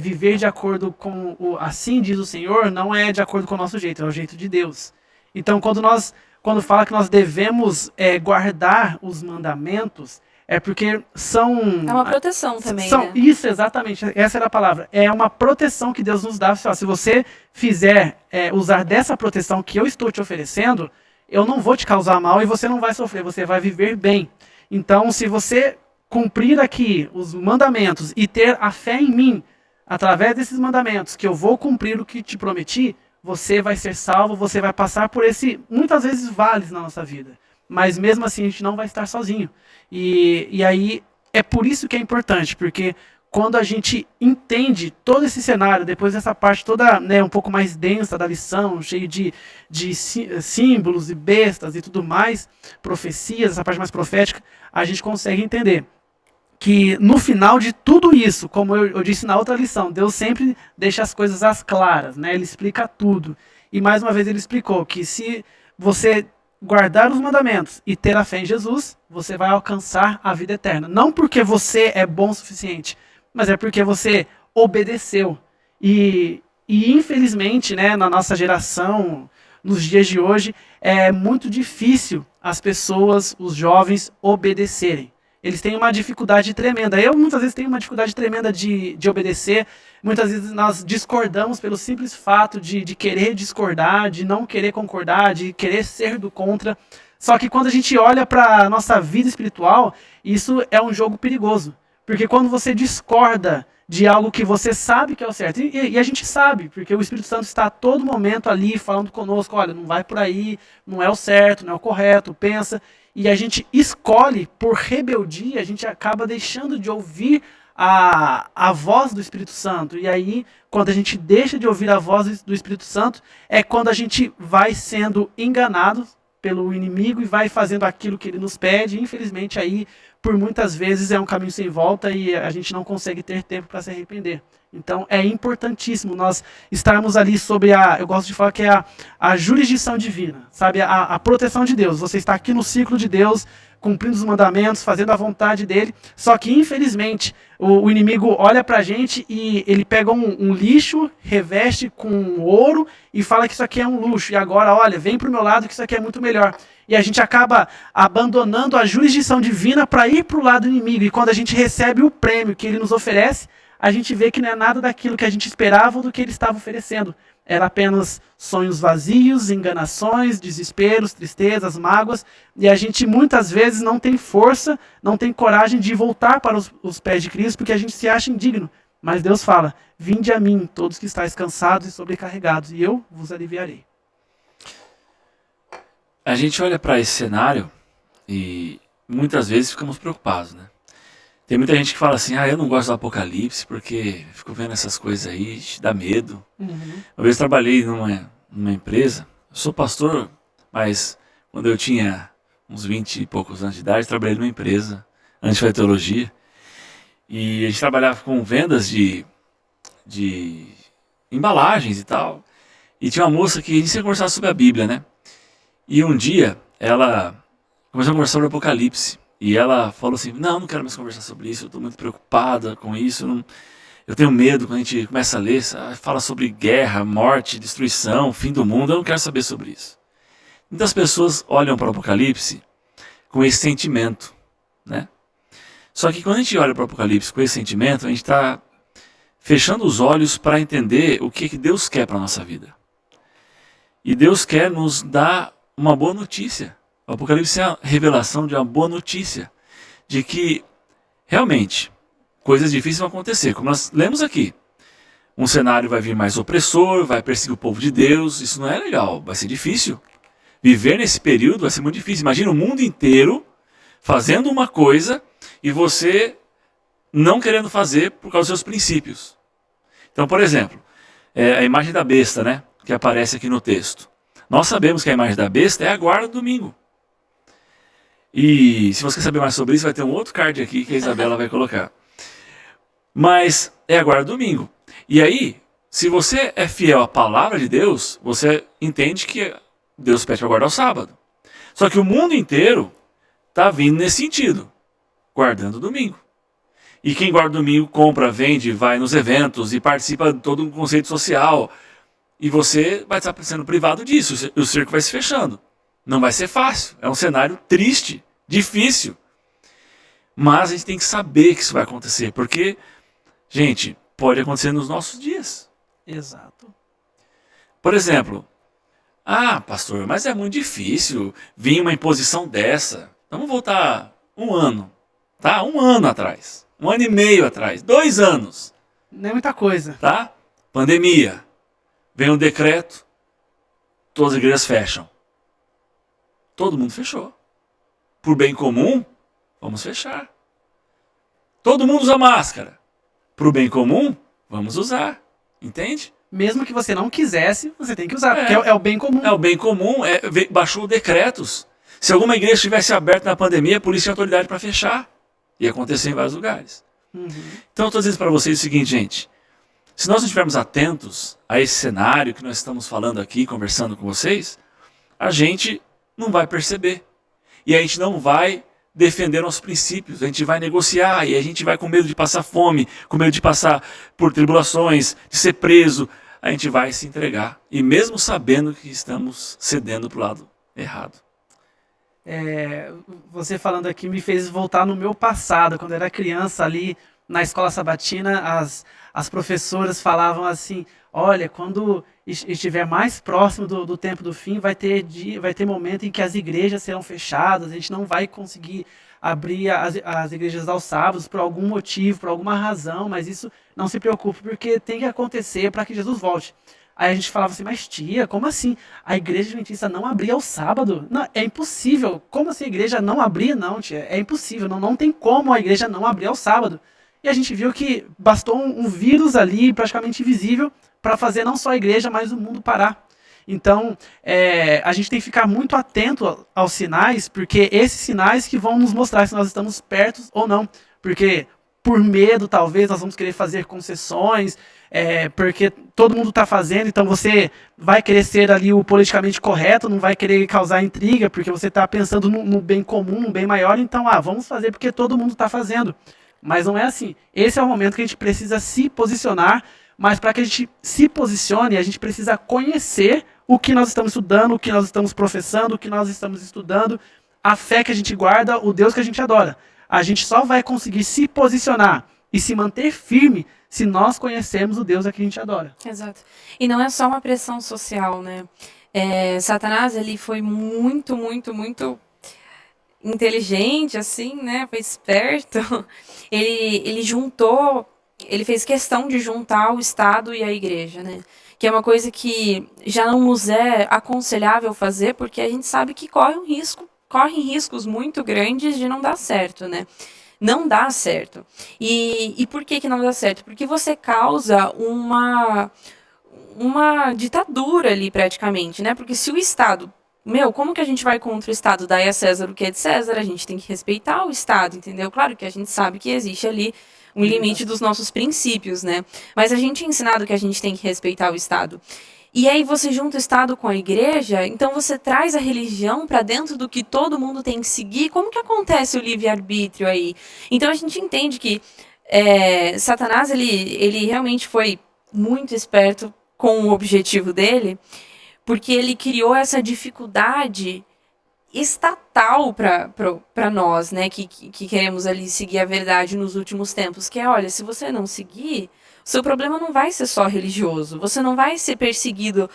viver de acordo com o assim diz o Senhor não é de acordo com o nosso jeito, é o jeito de Deus. Então, quando fala que nós devemos guardar os mandamentos, é porque são... É uma proteção também, São, né? Isso, exatamente. Essa era a palavra. É uma proteção que Deus nos dá. Se você fizer usar dessa proteção que eu estou te oferecendo, eu não vou te causar mal e você não vai sofrer, você vai viver bem. Então, se você cumprir aqui os mandamentos e ter a fé em mim, através desses mandamentos, que eu vou cumprir o que te prometi, você vai ser salvo, você vai passar por muitas vezes, vales na nossa vida. Mas mesmo assim, a gente não vai estar sozinho. E aí, é por isso que é importante, porque quando a gente entende todo esse cenário, depois dessa parte toda um pouco mais densa da lição, cheio de símbolos e bestas e tudo mais, profecias, essa parte mais profética, a gente consegue entender que no final de tudo isso, como eu disse na outra lição, Deus sempre deixa as coisas às claras, né? Ele explica tudo. E mais uma vez ele explicou que se você guardar os mandamentos e ter a fé em Jesus, você vai alcançar a vida eterna. Não porque você é bom o suficiente, mas é porque você obedeceu. E infelizmente, né, na nossa geração, nos dias de hoje, é muito difícil as pessoas, os jovens, obedecerem. Eles têm uma dificuldade tremenda. Eu muitas vezes tenho uma dificuldade tremenda de obedecer. Muitas vezes nós discordamos pelo simples fato de querer discordar, de não querer concordar, de querer ser do contra. Só que quando a gente olha para a nossa vida espiritual, isso é um jogo perigoso. Porque quando você discorda de algo que você sabe que é o certo, e a gente sabe, porque o Espírito Santo está a todo momento ali falando conosco, olha, não vai por aí, não é o certo, não é o correto, pensa. E a gente escolhe por rebeldia, a gente acaba deixando de ouvir a voz do Espírito Santo. E aí, quando a gente deixa de ouvir a voz do Espírito Santo, é quando a gente vai sendo enganado pelo inimigo e vai fazendo aquilo que ele nos pede. E, infelizmente, aí, por muitas vezes, é um caminho sem volta e a gente não consegue ter tempo para se arrepender. Então, é importantíssimo nós estarmos ali sobre eu gosto de falar que é a jurisdição divina, sabe? A proteção de Deus. Você está aqui no ciclo de Deus, cumprindo os mandamentos, fazendo a vontade dele. Só que, infelizmente, o inimigo olha pra gente e ele pega um lixo, reveste com ouro e fala que isso aqui é um luxo. E agora, olha, vem pro meu lado que isso aqui é muito melhor. E a gente acaba abandonando a jurisdição divina para ir pro lado inimigo. E quando a gente recebe o prêmio que ele nos oferece, a gente vê que não é nada daquilo que a gente esperava ou do que ele estava oferecendo. Era apenas sonhos vazios, enganações, desesperos, tristezas, mágoas. E a gente muitas vezes não tem força, não tem coragem de voltar para os pés de Cristo, porque a gente se acha indigno. Mas Deus fala, vinde a mim, todos que estáis cansados e sobrecarregados, e eu vos aliviarei. A gente olha para esse cenário e muitas vezes ficamos preocupados, né? Tem muita gente que fala assim, eu não gosto do Apocalipse porque fico vendo essas coisas aí, dá medo. Uhum. Uma vez trabalhei numa empresa sou pastor, mas quando eu tinha uns 20 e poucos anos de idade, trabalhei numa empresa, antes de fazer teologia, e a gente trabalhava com vendas de embalagens e tal. E tinha uma moça que a gente ia conversar sobre a Bíblia, né? E um dia ela começou a conversar sobre o Apocalipse. E ela falou assim, não quero mais conversar sobre isso, eu estou muito preocupada com isso, eu tenho medo quando a gente começa a ler, fala sobre guerra, morte, destruição, fim do mundo, eu não quero saber sobre isso. Muitas pessoas olham para o Apocalipse com esse sentimento, né? Só que quando a gente olha para o Apocalipse com esse sentimento, a gente está fechando os olhos para entender o que Deus quer para a nossa vida. E Deus quer nos dar uma boa notícia. O Apocalipse é a revelação de uma boa notícia, de que realmente coisas difíceis vão acontecer, como nós lemos aqui. Um cenário vai vir mais opressor, vai perseguir o povo de Deus, isso não é legal, vai ser difícil. Viver nesse período vai ser muito difícil. Imagina o mundo inteiro fazendo uma coisa e você não querendo fazer por causa dos seus princípios. Então, por exemplo, a imagem da besta, né, que aparece aqui no texto. Nós sabemos que a imagem da besta é a guarda do domingo. E se você quer saber mais sobre isso, vai ter um outro card aqui que a Isabela vai colocar. Mas é a guarda do domingo. E aí, se você é fiel à palavra de Deus, você entende que Deus pede para guardar o sábado. Só que o mundo inteiro está vindo nesse sentido, guardando o domingo. E quem guarda o domingo compra, vende, vai nos eventos e participa de todo um conceito social. E você vai estar sendo privado disso, o circo vai se fechando. Não vai ser fácil, é um cenário triste, difícil. Mas a gente tem que saber que isso vai acontecer, porque, gente, pode acontecer nos nossos dias. Exato. Por exemplo, pastor, mas é muito difícil vir uma imposição dessa. Vamos voltar um ano, tá? Um ano atrás, 1 ano e meio atrás, 2 anos. Não é muita coisa. Tá? Pandemia. Vem um decreto, todas as igrejas fecham. Todo mundo fechou. Por bem comum, vamos fechar. Todo mundo usa máscara. Por bem comum, vamos usar. Entende? Mesmo que você não quisesse, você tem que usar, porque é o bem comum. É o bem comum, baixou decretos. Se alguma igreja estivesse aberta na pandemia, a polícia tinha autoridade para fechar. E acontecer em vários lugares. Uhum. Então eu estou dizendo para vocês o seguinte, gente. Se nós não estivermos atentos a esse cenário que nós estamos falando aqui, conversando com vocês, a gente não vai perceber. E a gente não vai defender nossos princípios. A gente vai negociar e a gente vai com medo de passar fome, com medo de passar por tribulações, de ser preso. A gente vai se entregar. E mesmo sabendo que estamos cedendo para o lado errado. Você falando aqui me fez voltar no meu passado, quando eu era criança ali na escola sabatina, as professoras falavam assim, olha, quando estiver mais próximo do tempo do fim, vai ter momento em que as igrejas serão fechadas, a gente não vai conseguir abrir as igrejas aos sábados por algum motivo, por alguma razão, mas isso não se preocupe, porque tem que acontecer para que Jesus volte. Aí a gente falava assim, mas tia, como assim? A igreja adventista não abria ao sábado? Não, é impossível. Como assim a igreja não abria? Não, tia, é impossível. Não tem como a igreja não abrir ao sábado. E a gente viu que bastou um vírus ali, praticamente invisível, para fazer não só a igreja, mas o mundo parar. Então, a gente tem que ficar muito atento aos sinais, porque esses sinais que vão nos mostrar se nós estamos perto ou não. Porque por medo, talvez, nós vamos querer fazer concessões, porque todo mundo está fazendo, então você vai querer ser ali o politicamente correto, não vai querer causar intriga, porque você está pensando no bem comum, no bem maior, então, vamos fazer porque todo mundo está fazendo. Mas não é assim. Esse é o momento que a gente precisa se posicionar, mas para que a gente se posicione, a gente precisa conhecer o que nós estamos estudando, o que nós estamos professando, o que nós estamos estudando, a fé que a gente guarda, o Deus que a gente adora. A gente só vai conseguir se posicionar e se manter firme se nós conhecermos o Deus a que a gente adora. Exato. E não é só uma pressão social, né? Satanás, ele foi muito, muito, muito inteligente, assim, né? Foi esperto. Ele fez questão de juntar o Estado e a igreja, né? Que é uma coisa que já não nos é aconselhável fazer, porque a gente sabe que correm riscos muito grandes de não dar certo, né? Não dá certo. E por que não dá certo? Porque você causa uma ditadura ali praticamente, né? Porque se o Estado, como que a gente vai contra o Estado? Dai a César o que é de César, a gente tem que respeitar o Estado, entendeu? Claro que a gente sabe que existe ali um limite dos nossos princípios, né? Mas a gente é ensinado que a gente tem que respeitar o Estado. E aí você junta o Estado com a igreja, então você traz a religião para dentro do que todo mundo tem que seguir. Como que acontece o livre-arbítrio aí? Então a gente entende que Satanás, ele realmente foi muito esperto com o objetivo dele, porque ele criou essa dificuldade estatal para nós, né, que queremos ali seguir a verdade nos últimos tempos, que é, olha, se você não seguir, o seu problema não vai ser só religioso, você não vai ser perseguido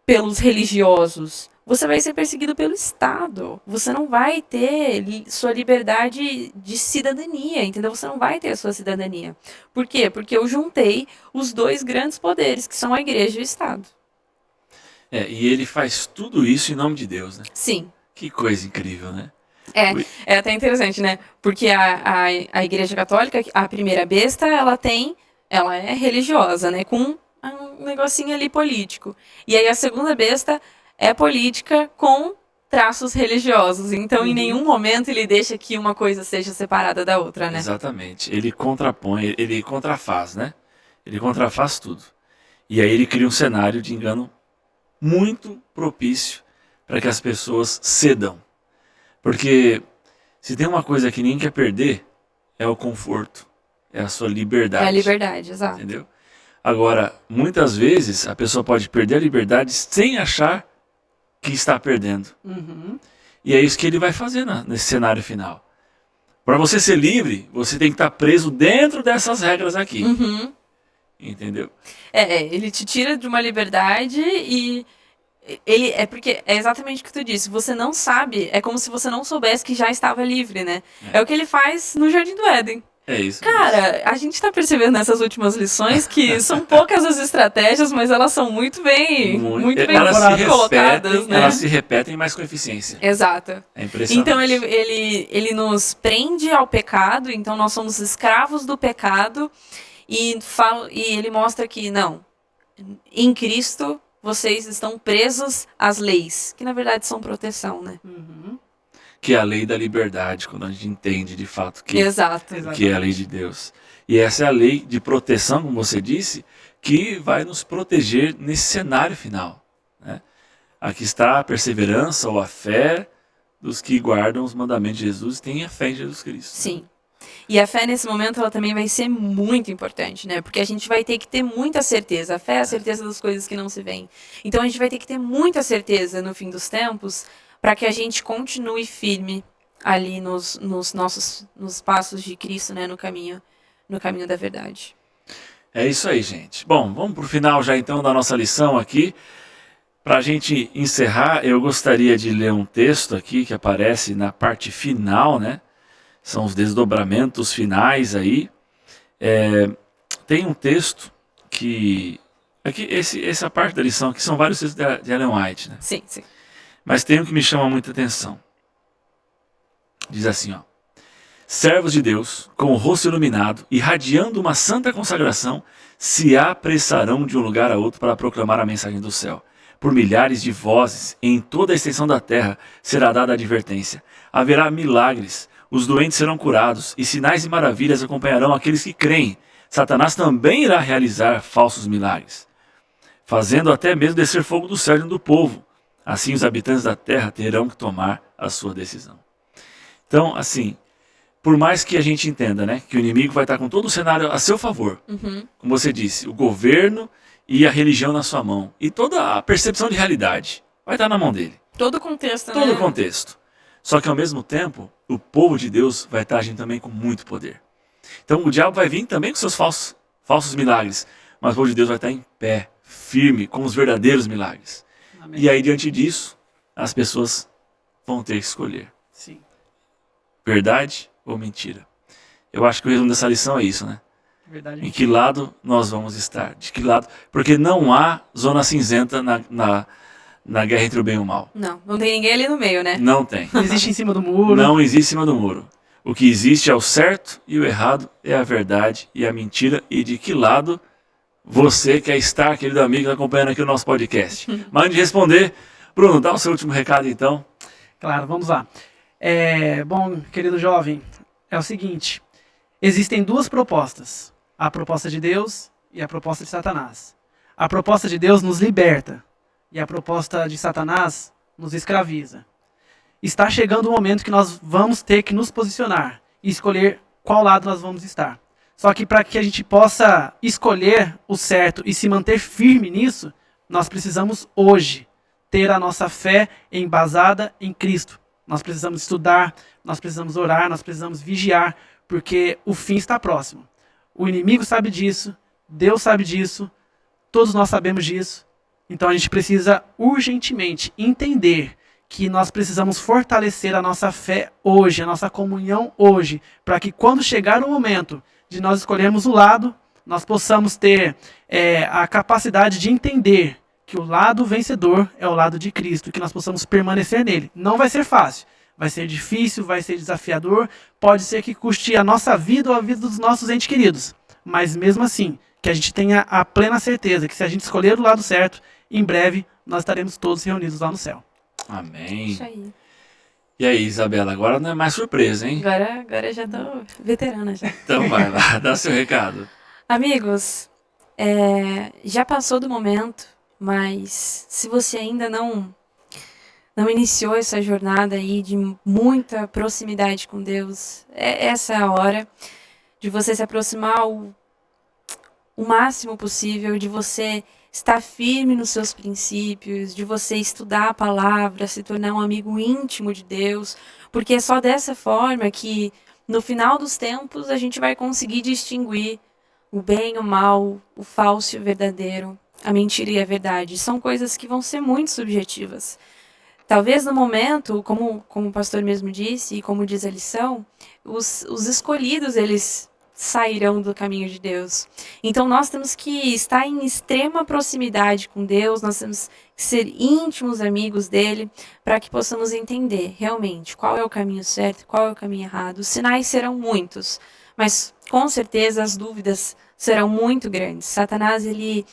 pelos religiosos, você vai ser perseguido pelo Estado, você não vai ter sua liberdade de cidadania, entendeu? Você não vai ter a sua cidadania. Por quê? Porque eu juntei os dois grandes poderes, que são a igreja e o Estado. E ele faz tudo isso em nome de Deus, né? Sim. Que coisa incrível, né? É até interessante, né? Porque a Igreja Católica, a primeira besta, ela é religiosa, né? Com um negocinho ali político. E aí a segunda besta é política com traços religiosos. Então, em nenhum momento ele deixa que uma coisa seja separada da outra, né? Exatamente. Ele contrapõe, ele contrafaz, né? Ele contrafaz tudo. E aí ele cria um cenário de engano muito propício para que as pessoas cedam. Porque se tem uma coisa que ninguém quer perder, é o conforto, é a sua liberdade. É a liberdade, exato. Entendeu? Agora, muitas vezes a pessoa pode perder a liberdade sem achar que está perdendo. E é isso que ele vai fazer nesse cenário final. Para você ser livre, você tem que estar preso dentro dessas regras aqui. Entendeu? Ele te tira de uma liberdade e porque é exatamente o que tu disse, você não sabe, é como se você não soubesse que já estava livre, né? É o que ele faz no Jardim do Éden. É isso. Cara, a gente tá percebendo nessas últimas lições que são poucas as estratégias, mas elas são muito bem colocadas, né? Elas se repetem, mas com eficiência. Exato. É impressionante. Então ele nos prende ao pecado, então nós somos escravos do pecado, e ele mostra que, não, em Cristo vocês estão presos às leis, que na verdade são proteção, né? Que é a lei da liberdade, quando a gente entende de fato que é a lei de Deus. E essa é a lei de proteção, como você disse, que vai nos proteger nesse cenário final, né? Aqui está a perseverança ou a fé dos que guardam os mandamentos de Jesus e têm a fé em Jesus Cristo. Sim. E a fé nesse momento ela também vai ser muito importante, né? Porque a gente vai ter que ter muita certeza. A fé é a certeza das coisas que não se veem. Então a gente vai ter que ter muita certeza no fim dos tempos para que a gente continue firme ali nos passos de Cristo, né? No caminho da verdade. É isso aí, gente. Bom, vamos para o final já então da nossa lição aqui. Para a gente encerrar, eu gostaria de ler um texto aqui que aparece na parte final, né? São os desdobramentos finais aí. Tem um texto que... Aqui, essa parte da lição aqui são vários textos de Ellen White, né? Sim, sim. Mas tem um que me chama muita atenção. Diz assim, ó. Servos de Deus, com o rosto iluminado, irradiando uma santa consagração, se apressarão de um lugar a outro para proclamar a mensagem do céu. Por milhares de vozes, em toda a extensão da terra, será dada a advertência. Haverá milagres, os doentes serão curados, e sinais e maravilhas acompanharão aqueles que creem. Satanás também irá realizar falsos milagres, fazendo até mesmo descer fogo do céu diante do povo. Assim os habitantes da terra terão que tomar a sua decisão. Então, assim, por mais que a gente entenda, né, que o inimigo vai estar com todo o cenário a seu favor, como você disse, o governo e a religião na sua mão, e toda a percepção de realidade vai estar na mão dele. Todo o contexto, Todo o contexto. Só que ao mesmo tempo, o povo de Deus vai estar agindo também com muito poder. Então o diabo vai vir também com seus falsos milagres, mas o povo de Deus vai estar em pé, firme, com os verdadeiros milagres. Amém. E aí, diante disso, as pessoas vão ter que escolher. Sim. Verdade ou mentira? Eu acho que o resumo dessa lição é isso, né? Verdade. Em que lado nós vamos estar? De que lado? Porque não há zona cinzenta na guerra entre o bem e o mal. Não tem ninguém ali no meio, né? Não tem. Não existe em cima do muro. Não existe em cima do muro. O que existe é o certo e o errado, é a verdade e a mentira, e de que lado você que é Star, querido amigo, acompanhando aqui o nosso podcast. Mas antes de responder, Bruno, dá o seu último recado então. Claro, vamos lá. Bom, querido jovem, é o seguinte, existem duas propostas, a proposta de Deus e a proposta de Satanás. A proposta de Deus nos liberta e a proposta de Satanás nos escraviza. Está chegando o momento que nós vamos ter que nos posicionar e escolher qual lado nós vamos estar. Só que para que a gente possa escolher o certo e se manter firme nisso, nós precisamos hoje ter a nossa fé embasada em Cristo. Nós precisamos estudar, nós precisamos orar, nós precisamos vigiar, porque o fim está próximo. O inimigo sabe disso, Deus sabe disso, todos nós sabemos disso. Então a gente precisa urgentemente entender que nós precisamos fortalecer a nossa fé hoje, a nossa comunhão hoje, para que quando chegar o momento de nós escolhermos o lado, nós possamos ter a capacidade de entender que o lado vencedor é o lado de Cristo, que nós possamos permanecer nele. Não vai ser fácil, vai ser difícil, vai ser desafiador, pode ser que custe a nossa vida ou a vida dos nossos entes queridos, mas mesmo assim, que a gente tenha a plena certeza que se a gente escolher o lado certo, em breve nós estaremos todos reunidos lá no céu. Amém. Isso aí. E aí, Isabela, agora não é mais surpresa, hein? Agora eu já tô veterana já. Então vai lá, dá seu recado. Amigos, já passou do momento, mas se você ainda não iniciou essa jornada aí de muita proximidade com Deus, essa é a hora de você se aproximar o máximo possível, de você estar firme nos seus princípios, de você estudar a palavra, se tornar um amigo íntimo de Deus, porque é só dessa forma que no final dos tempos a gente vai conseguir distinguir o bem e o mal, o falso e o verdadeiro, a mentira e a verdade. São coisas que vão ser muito subjetivas. Talvez no momento, como o pastor mesmo disse, e como diz a lição, os escolhidos, eles sairão do caminho de Deus. Então nós temos que estar em extrema proximidade com Deus, nós temos que ser íntimos amigos dele, para que possamos entender realmente qual é o caminho certo, qual é o caminho errado. Os sinais serão muitos, mas com certeza as dúvidas serão muito grandes. Satanás, ele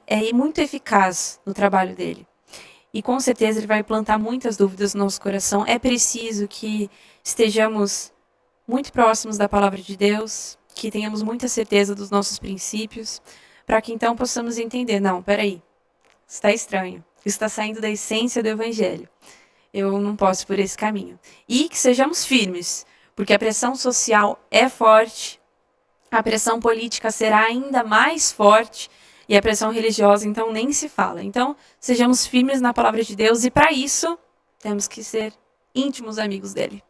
é muito eficaz no trabalho dele. E com certeza ele vai plantar muitas dúvidas no nosso coração. É preciso que estejamos muito próximos da palavra de Deus, que tenhamos muita certeza dos nossos princípios, para que então possamos entender, não, peraí, está estranho, isso está saindo da essência do Evangelho, eu não posso ir por esse caminho. E que sejamos firmes, porque a pressão social é forte, a pressão política será ainda mais forte, e a pressão religiosa então nem se fala. Então, sejamos firmes na palavra de Deus, e para isso, temos que ser íntimos amigos dele.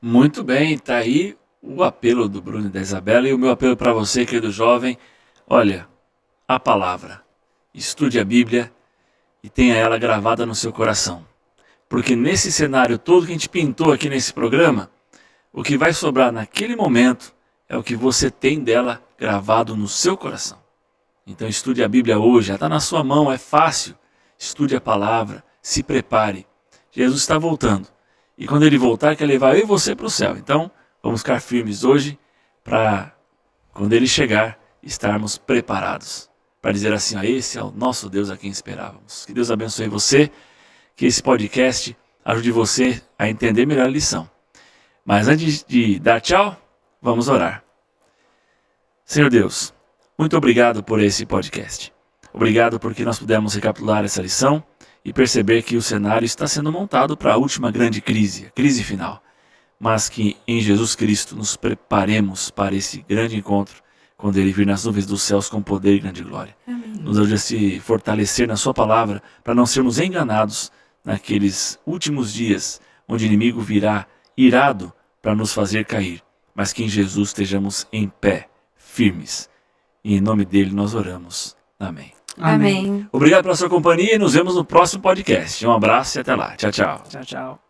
Muito bem, tá aí o apelo do Bruno e da Isabela e o meu apelo para você, querido jovem. Olha, a palavra, estude a Bíblia e tenha ela gravada no seu coração. Porque nesse cenário todo que a gente pintou aqui nesse programa, o que vai sobrar naquele momento é o que você tem dela gravado no seu coração. Então estude a Bíblia hoje, ela está na sua mão, é fácil. Estude a palavra, se prepare. Jesus está voltando. E quando ele voltar, quer levar eu e você para o céu. Então, vamos ficar firmes hoje para, quando ele chegar, estarmos preparados. Para dizer assim, esse é o nosso Deus a quem esperávamos. Que Deus abençoe você, que esse podcast ajude você a entender melhor a lição. Mas antes de dar tchau, vamos orar. Senhor Deus, muito obrigado por esse podcast. Obrigado porque nós pudemos recapitular essa lição e perceber que o cenário está sendo montado para a última grande crise, a crise final. Mas que em Jesus Cristo nos preparemos para esse grande encontro, quando Ele vir nas nuvens dos céus com poder e grande glória. Amém. Nos ajude a se fortalecer na Sua palavra, para não sermos enganados naqueles últimos dias, onde o inimigo virá irado para nos fazer cair, mas que em Jesus estejamos em pé, firmes. E em nome dEle nós oramos. Amém. Amém. Obrigado pela sua companhia e nos vemos no próximo podcast. Um abraço e até lá. Tchau, tchau. Tchau, tchau.